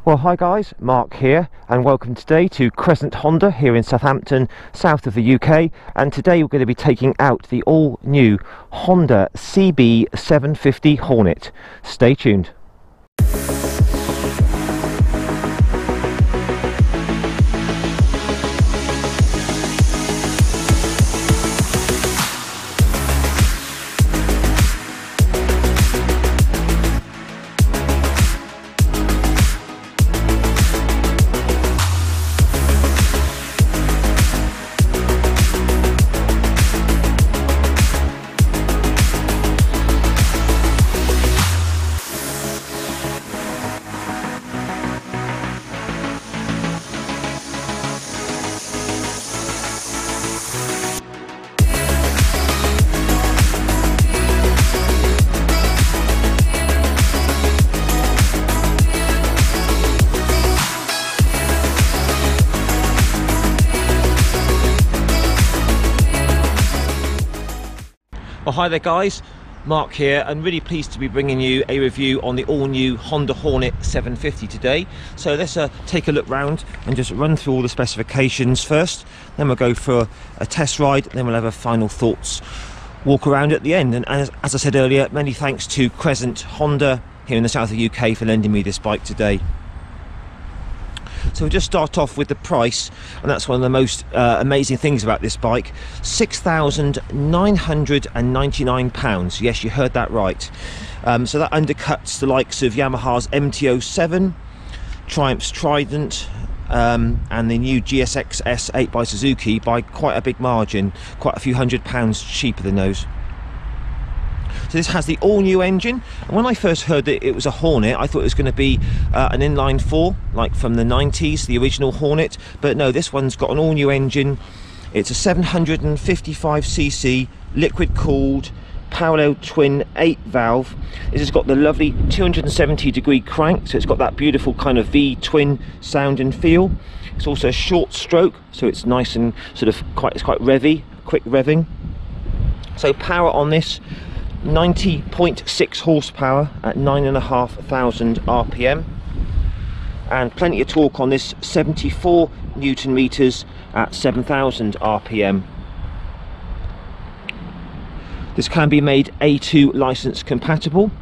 Well, hi guys, Mark here, and welcome today to Crescent Honda here in Southampton, south of the UK. And today we're going to be taking out the all-new Honda Cb750 Hornet. Stay tuned. Well, hi there guys, Mark here, and really pleased to be bringing you a review on the all-new Honda Hornet 750 today. So let's take a look round and just run through all the specifications first, then we'll go for a test ride, then we'll have a final thoughts walk around at the end. And as I said earlier, many thanks to Crescent Honda here in the south of the UK for lending me this bike today. So we'll just start off with the price, and that's one of the most amazing things about this bike. £6,999. Yes, you heard that right. So that undercuts the likes of Yamaha's MT-07, Triumph's Trident, and the new GSX S8 by Suzuki by quite a big margin, quite a few £100 cheaper than those. So this has the all-new engine, and when I first heard that it was a Hornet, I thought it was going to be an inline 4, like from the 90s, the original Hornet, but no, this one's got an all-new engine. It's a 755cc liquid-cooled parallel twin 8-valve. This has got the lovely 270-degree crank, so it's got that beautiful kind of V-twin sound and feel. It's also a short stroke, so it's nice and sort of quite revvy, quick revving. So power on this, 90.6 horsepower at 9,500 RPM, and plenty of torque on this, 74 Newton meters at 7,000 RPM. This can be made A2 license compatible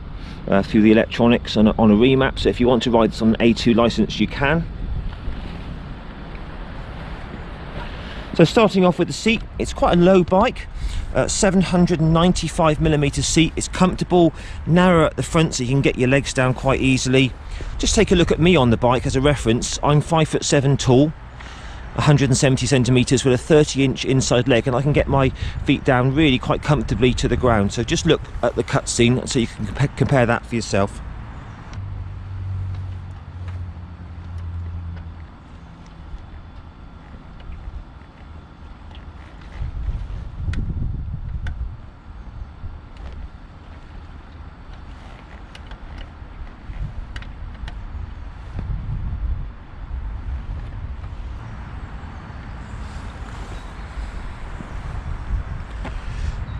through the electronics on a remap, so if you want to ride this on an A2 license you can. So starting off with the seat, it's quite a low bike, 795mm seat. It's comfortable, narrow at the front so you can get your legs down quite easily. Just take a look at me on the bike as a reference. I'm 5'7" tall, 170 centimeters with a 30-inch inside leg, and I can get my feet down really quite comfortably to the ground. So just look at the cutscene so you can compare that for yourself.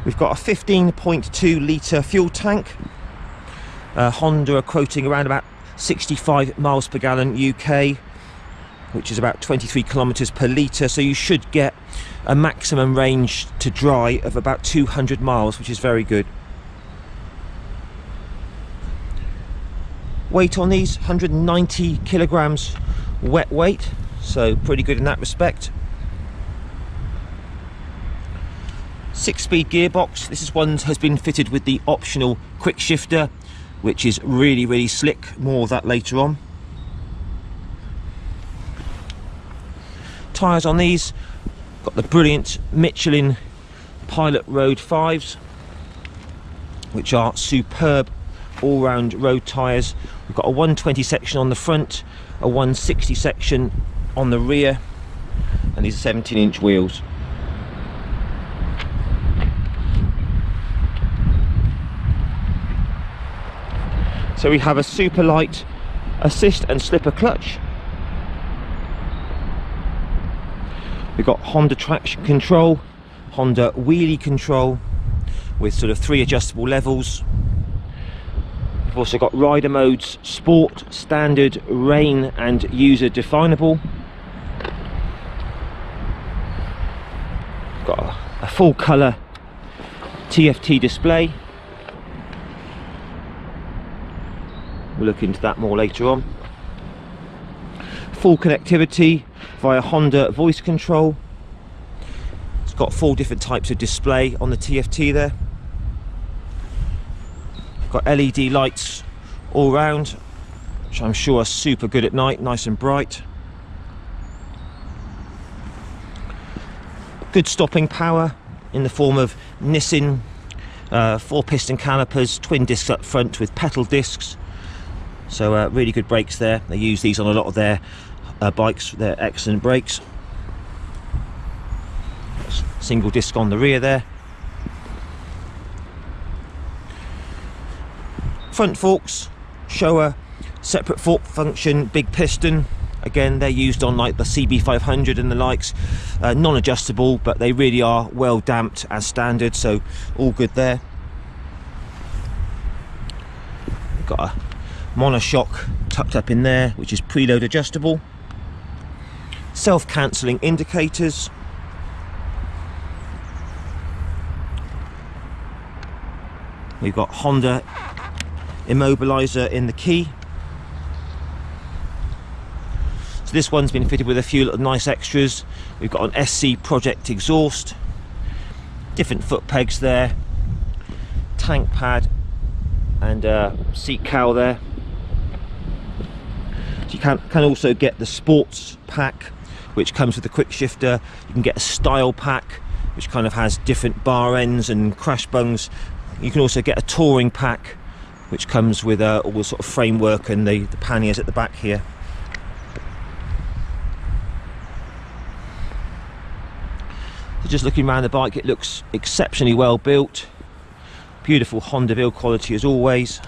We've got a 15.2 litre fuel tank. Honda are quoting around about 65 miles per gallon UK, which is about 23 kilometers per litre, so you should get a maximum range to dry of about 200 miles, which is very good. Weight on these, 190 kilograms wet weight, so pretty good in that respect. 6-speed gearbox. This has been fitted with the optional quick shifter, which is really slick. More of that later on. Tyres on these, got the brilliant Michelin Pilot Road 5s, which are superb all-round road tyres. We've got a 120 section on the front, a 160 section on the rear, and these are 17-inch wheels. So we have a super light assist and slipper clutch. We've got Honda traction control, Honda wheelie control with sort of 3 adjustable levels. We've also got rider modes: Sport, Standard, Rain and User Definable. Got a full colour TFT display. We'll look into that more later on. Full connectivity via Honda voice control. It's got 4 different types of display on the TFT there. Got LED lights all round, which I'm sure are super good at night, nice and bright. Good stopping power in the form of Nissin 4-piston calipers, twin discs up front with pedal discs. So really good brakes there. They use these on a lot of their bikes. They're excellent brakes. Single disc on the rear there. Front forks show a separate fork function, big piston. Again, they're used on like the Cb750 and the likes. Non-adjustable, but they really are well damped as standard, so all good there. We've got a monoshock tucked up in there, which is preload adjustable. Self-cancelling indicators. We've got Honda immobiliser in the key. So this one's been fitted with a few little nice extras. We've got an SC Project exhaust, different foot pegs there, tank pad and seat cowl there. So you can also get the sports pack, which comes with the quick shifter. You can get a style pack, which kind of has different bar ends and crash bungs. You can also get a touring pack, which comes with all the sort of framework and the panniers at the back here. So just looking around the bike, it looks exceptionally well built. Beautiful Honda build quality as always.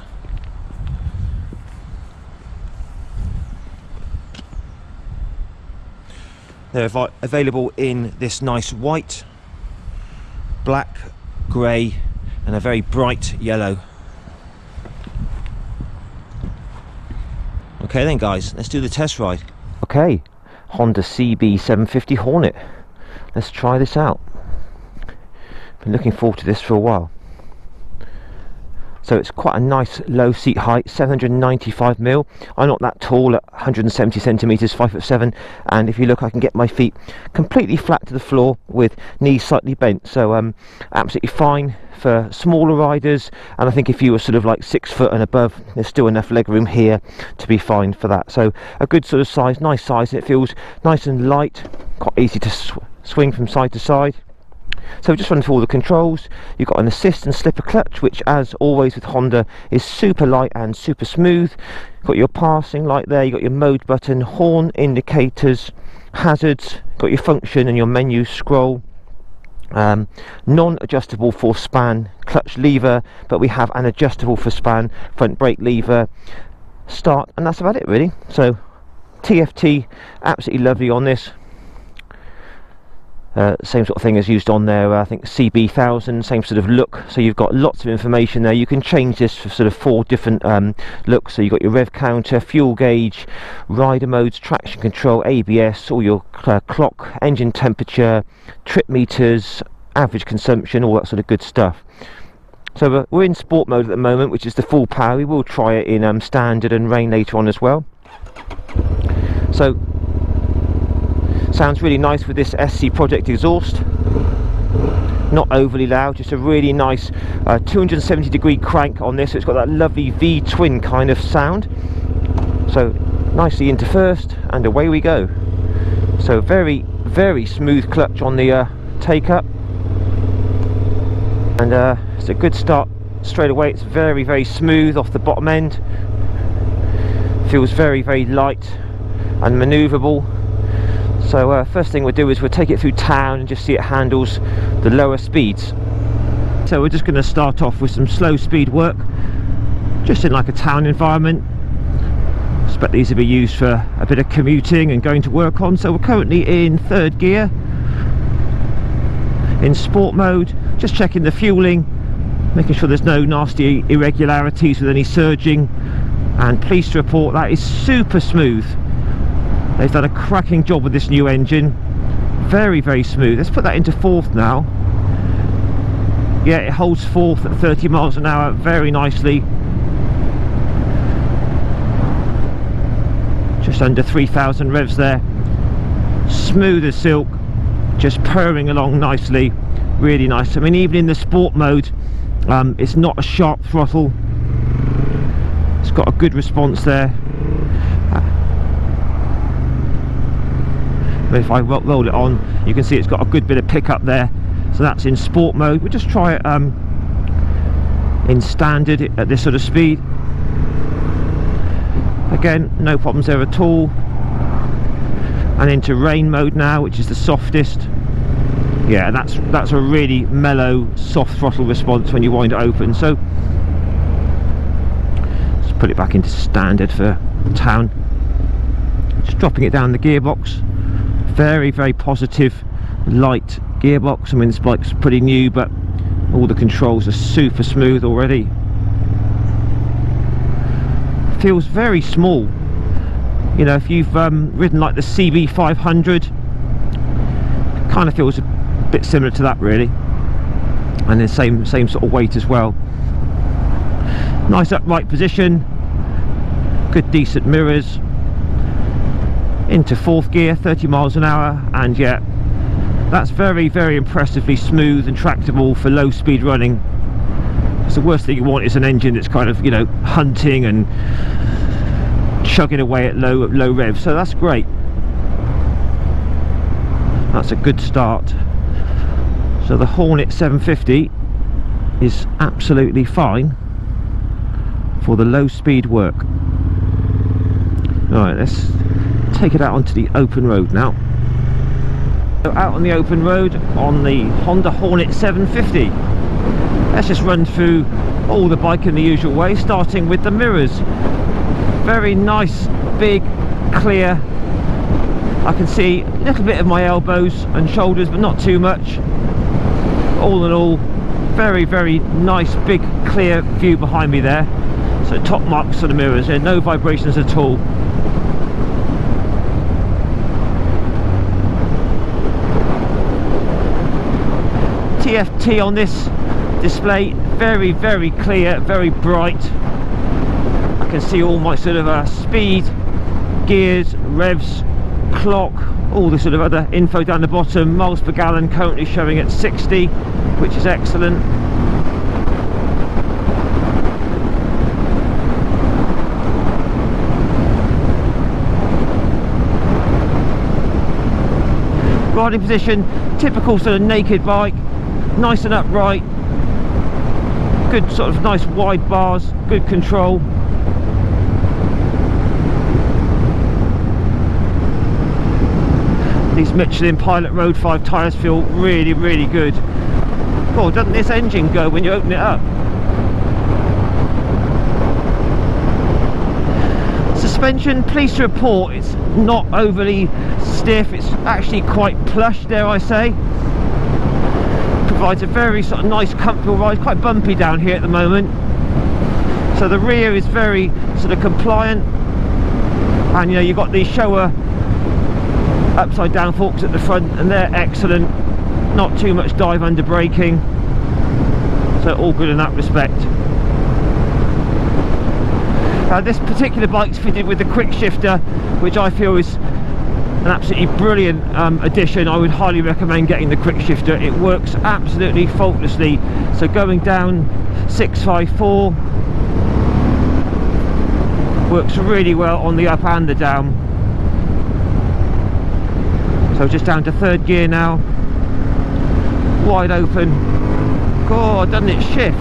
They're available in this nice white, black, grey and a very bright yellow. Okay then guys, let's do the test ride. Okay, Honda Cb750 Hornet. Let's try this out. Been looking forward to this for a while. So it's quite a nice low seat height, 795mm. I'm not that tall at 170 centimeters, 5'7", and if you look, I can get my feet completely flat to the floor with knees slightly bent. So absolutely fine for smaller riders, and I think if you were sort of like 6 foot and above, there's still enough leg room here to be fine for that. So a good sort of size, nice size, and it feels nice and light, quite easy to swing from side to side. So just run through all the controls. You've got an assist and slipper clutch, which as always with Honda is super light and super smooth. You've got your passing light there, you've got your mode button, horn indicators, hazards, got your function and your menu scroll. Non-adjustable for span clutch lever, but we have an adjustable for span front brake lever, start, and that's about it really. So TFT, absolutely lovely on this. Same sort of thing as used on there, I think CB1000, same sort of look. So you've got lots of information there. You can change this for sort of 4 different looks. So you've got your rev counter, fuel gauge, rider modes, traction control, ABS, all your clock, engine temperature, trip meters, average consumption, all that sort of good stuff. So we're in sport mode at the moment, which is the full power. We will try it in standard and rain later on as well. So sounds really nice with this SC Project exhaust. Not overly loud, just a really nice 270-degree crank on this. So it's got that lovely V-twin kind of sound. So nicely into first, and away we go. So very, very smooth clutch on the take up, and it's a good start straight away. It's very, very smooth off the bottom end. Feels very, very light and manoeuvrable. So first thing we'll do is we'll take it through town and just see it handles the lower speeds. So we're just going to start off with some slow speed work, just in like a town environment. I expect these to be used for a bit of commuting and going to work on. So we're currently in 3rd gear, in sport mode, just checking the fueling, making sure there's no nasty irregularities with any surging, and pleased to report that is super smooth. They've done a cracking job with this new engine. Very, very smooth. Let's put that into fourth now. Yeah, it holds fourth at 30 miles an hour very nicely. Just under 3,000 revs there. Smooth as silk, just purring along nicely. Really nice. I mean, even in the sport mode, it's not a sharp throttle. It's got a good response there. But if I roll it on, you can see it's got a good bit of pickup there. So that's in sport mode. We'll just try it in standard at this sort of speed. Again, no problems there at all. And into rain mode now, which is the softest. Yeah, that's a really mellow, soft throttle response when you wind it open. So let's put it back into standard for town. Just dropping it down the gearbox. Very, very positive, light gearbox. I mean, this bike's pretty new, but all the controls are super smooth already. Feels very small. You know, if you've ridden like the Cb750, kind of feels a bit similar to that really, and the same sort of weight as well. Nice upright position, good decent mirrors. Into fourth gear, 30 miles an hour, and yeah, that's very, very impressively smooth and tractable for low speed running. It's the worst thing you want is an engine that's kind of, you know, hunting and chugging away at low revs. So that's great. That's a good start. So the Hornet 750 is absolutely fine for the low speed work. Alright, let's take it out onto the open road now. So out on the open road on the Honda Hornet 750. Let's just run through all the bike in the usual way, starting with the mirrors. Very nice, big, clear. I can see a little bit of my elbows and shoulders, but not too much. All in all, very, very nice, big, clear view behind me there. So top marks for the mirrors, there are no vibrations at all. TFT on this display, very, very clear, very bright. I can see all my sort of speed, gears, revs, clock, all the sort of other info down the bottom. Miles per gallon currently showing at 60, which is excellent. Riding position, typical sort of naked bike, nice and upright, good sort of nice wide bars, good control. These Michelin Pilot Road 5 tyres feel really, really good. Oh, doesn't this engine go when you open it up? Suspension, pleased to report, it's not overly stiff, it's actually quite plush, dare I say. Provides a very sort of nice, comfortable ride, quite bumpy down here at the moment. So the rear is very sort of compliant, and you know, you've got these Showa upside down forks at the front, and they're excellent. Not too much dive under braking, so all good in that respect. This particular bike's fitted with the quick shifter, which I feel is an absolutely brilliant addition. I would highly recommend getting the quick shifter. It works absolutely faultlessly. So going down 654 works really well on the up and the down. So just down to third gear now, wide open. God, doesn't it shift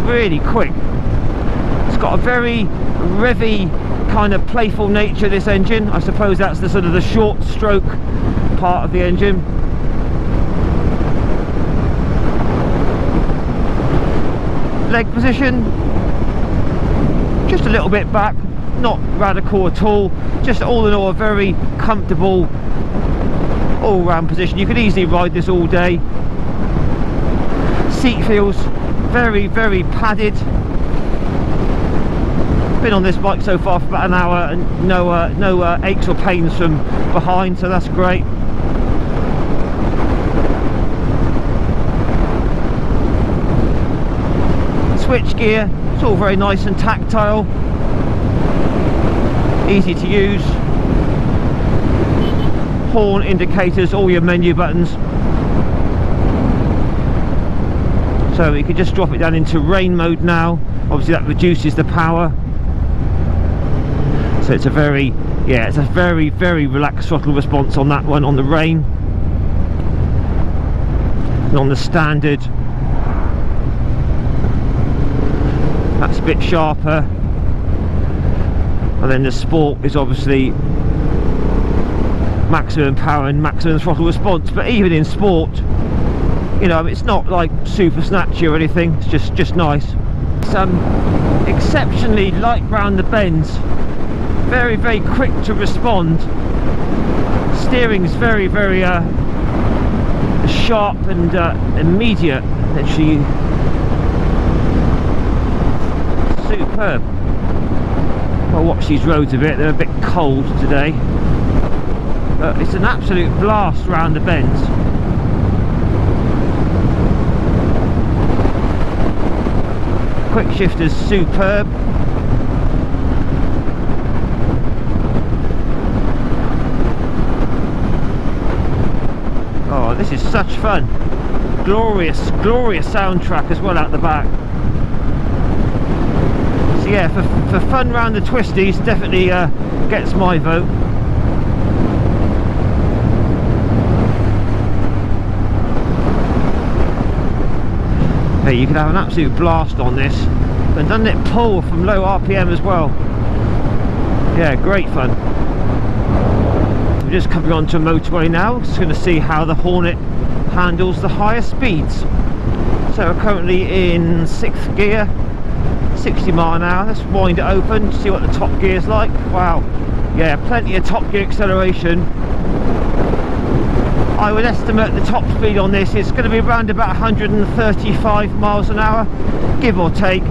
really quick? It's got a very revvy kind of playful nature, this engine. I suppose that's the sort of the short stroke part of the engine. Leg position, just a little bit back, not radical at all, just all in all a very comfortable all-round position. You could easily ride this all day. Seat feels Very, very padded. Been on this bike so far for about an hour and no aches or pains from behind, so that's great. Switch gear, it's all very nice and tactile, easy to use. Horn indicators, all your menu buttons. So you can just drop it down into rain mode now. Obviously that reduces the power. So it's a very, yeah, it's a very, very relaxed throttle response on that one, on the rain. And on the standard, that's a bit sharper. And then the sport is obviously maximum power and maximum throttle response. But even in sport, you know, it's not like super snatchy or anything, it's just nice. It's exceptionally light round the bends, very, very quick to respond. Steering's very, very sharp and immediate. Actually, superb. I'll watch these roads a bit, they're a bit cold today, but it's an absolute blast round the bends. Quick shifter's superb. Oh, this is such fun. Glorious, glorious soundtrack as well out the back. So yeah, for fun round the twisties, definitely gets my vote. Hey, you can have an absolute blast on this, and doesn't it pull from low RPM as well? Yeah, great fun. We're just coming onto a motorway now, just going to see how the Hornet handles the higher speeds. So we're currently in 6th gear, 60 mile an hour. Let's wind it open, see what the top gear's like. Wow, yeah, plenty of top gear acceleration. I would estimate the top speed on this is going to be around about 135 miles an hour, give or take.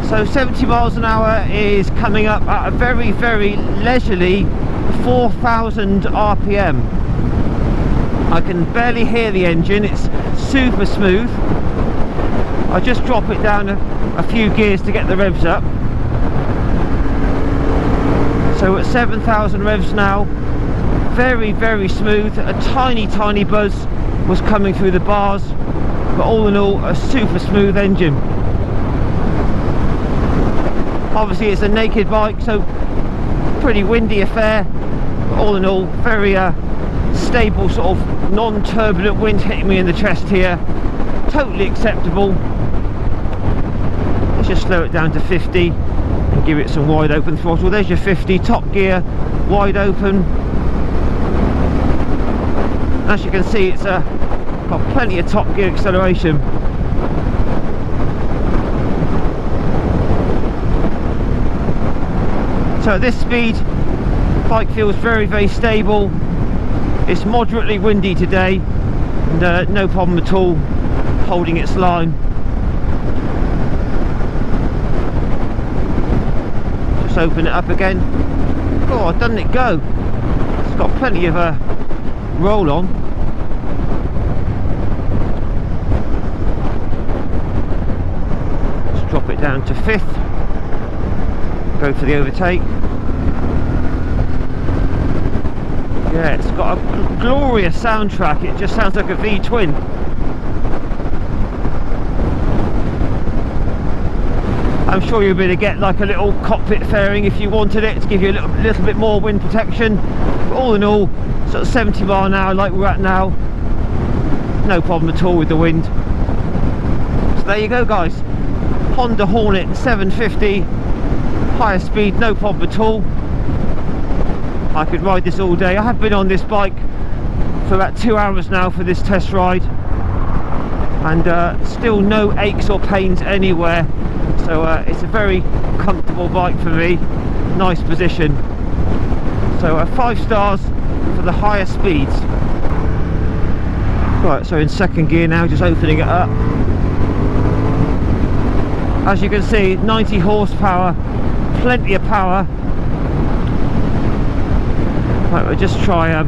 So 70 miles an hour is coming up at a very, very leisurely 4,000 RPM. I can barely hear the engine, it's super smooth. I just drop it down a few gears to get the revs up. So at 7,000 revs now, very, very smooth. A tiny, tiny buzz was coming through the bars, but all in all, a super smooth engine. Obviously it's a naked bike, so pretty windy affair, but all in all, very stable sort of non-turbulent wind hitting me in the chest here. Totally acceptable. Let's just slow it down to 50. And give it some wide open throttle. There's your 50, top gear, wide open. As you can see, it's got plenty of top gear acceleration. So at this speed, bike feels very, very stable. It's moderately windy today, and no problem at all holding its line. Open it up again. Oh, doesn't it go? It's got plenty of roll on. Let's drop it down to 5th. Go for the overtake. Yeah, it's got a glorious soundtrack. It just sounds like a V-twin. I'm sure you'll be able to get like a little cockpit fairing if you wanted it to give you a little bit more wind protection. But all in all, sort of 70 mile an hour like we're at now, no problem at all with the wind. So there you go, guys. Honda Hornet 750, higher speed, no problem at all. I could ride this all day. I have been on this bike for about 2 hours now for this test ride, and still no aches or pains anywhere. So it's a very comfortable bike for me, nice position. So 5 stars for the higher speeds. Right, so in second gear now, just opening it up. As you can see, 90 horsepower, plenty of power. Right, we'll just try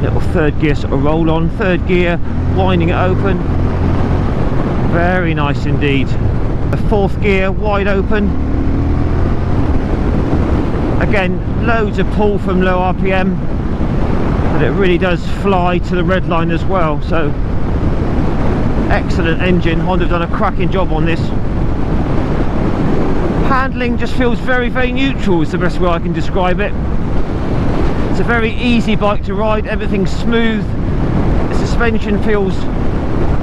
little third gear sort of roll on. Third gear, winding it open. Very nice indeed. The fourth gear, wide open. Again, loads of pull from low RPM, but it really does fly to the red line as well. So excellent engine. Honda have done a cracking job on this. Handling just feels very, very neutral is the best way I can describe it. It's a very easy bike to ride, everything's smooth. The suspension feels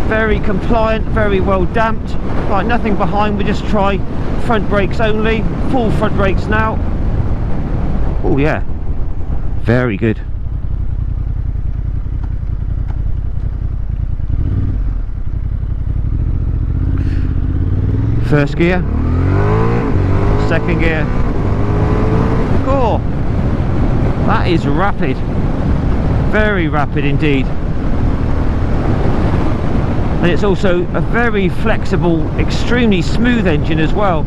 very compliant, very well damped. Right, nothing behind, we just try front brakes only. Full front brakes now. Oh yeah, very good. First gear, second gear. Oh, that is rapid, very rapid indeed. And it's also a very flexible, extremely smooth engine as well.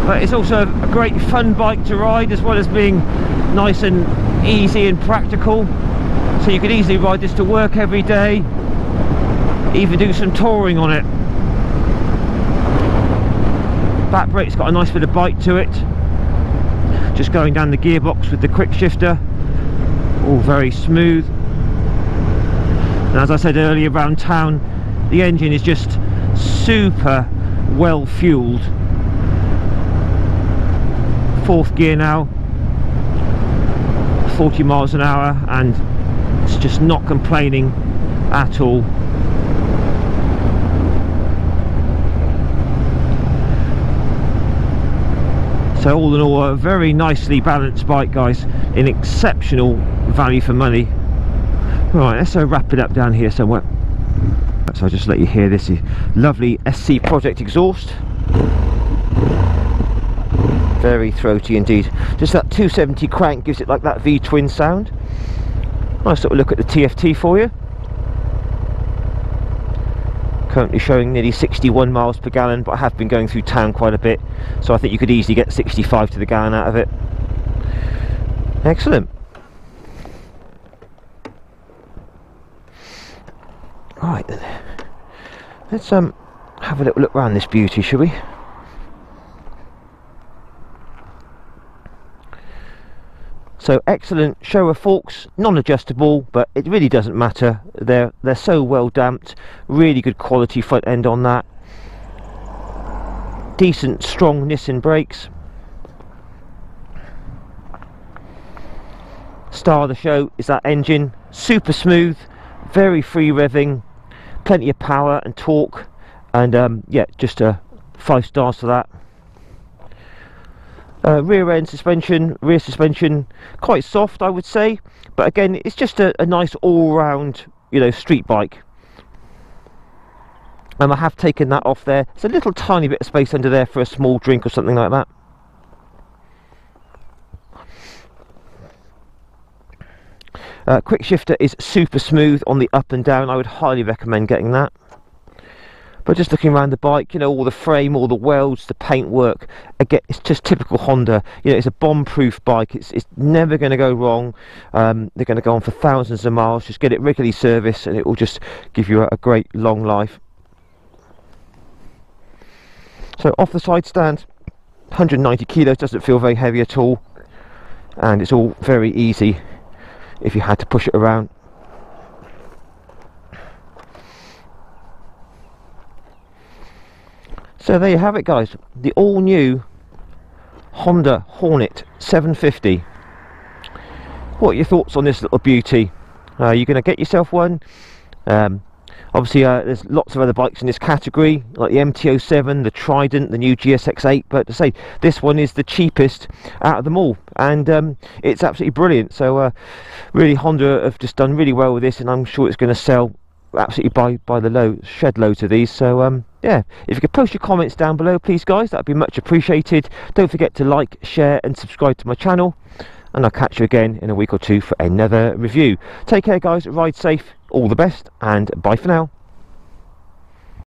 But it's also a great fun bike to ride, as well as being nice and easy and practical. So you could easily ride this to work every day, even do some touring on it. Back brake's got a nice bit of bite to it. Just going down the gearbox with the quick shifter. All very smooth. And as I said earlier, around town the engine is just super well fueled. Fourth gear now, 40 miles an hour, and it's just not complaining at all. So all in all, a very nicely balanced bike, guys, in exceptional value for money. Right, let's wrap it up down here somewhere. So I'll just let you hear this lovely SC Project exhaust. Very throaty indeed. Just that 270 crank gives it like that V-twin sound. Nice little look at the TFT for you. Currently showing nearly 61 miles per gallon, but I have been going through town quite a bit, so I think you could easily get 65 to the gallon out of it. Excellent. Right then, let's have a little look around this beauty, shall we? So excellent Showa forks, non-adjustable, but it really doesn't matter. They're so well damped, really good quality front end on that. Decent strong Nissan brakes. Star of the show is that engine, super smooth, very free revving, plenty of power and torque, and yeah, just 5 stars for that. Rear end suspension, rear suspension, quite soft I would say, but again it's just a nice all-round, you know, street bike. And I have taken that off there. It's a little tiny bit of space under there for a small drink or something like that. Quick shifter is super smooth on the up and down. I would highly recommend getting that. But just looking around the bike, you know, all the frame, all the welds, the paintwork, again, it's just typical Honda. You know, it's a bomb-proof bike. It's never going to go wrong. They're going to go on for thousands of miles. Just get it regularly serviced, and it will just give you a great long life. So off the side stand, 190 kilos, doesn't feel very heavy at all, and it's all very easy if you had to push it around. So there you have it, guys, the all new Honda Hornet 750. What are your thoughts on this little beauty? Are you going to get yourself one? Obviously there's lots of other bikes in this category, like the MT-07, the Trident, the new GSX-8, but to say this one is the cheapest out of them all, and it's absolutely brilliant. So really, Honda have just done really well with this, and I'm sure it's going to sell absolutely by the shed loads of these. So yeah, if you could post your comments down below, please guys, that'd be much appreciated. Don't forget to like, share and subscribe to my channel, and I'll catch you again in a week or two for another review. Take care guys, ride safe, all the best, and bye for now.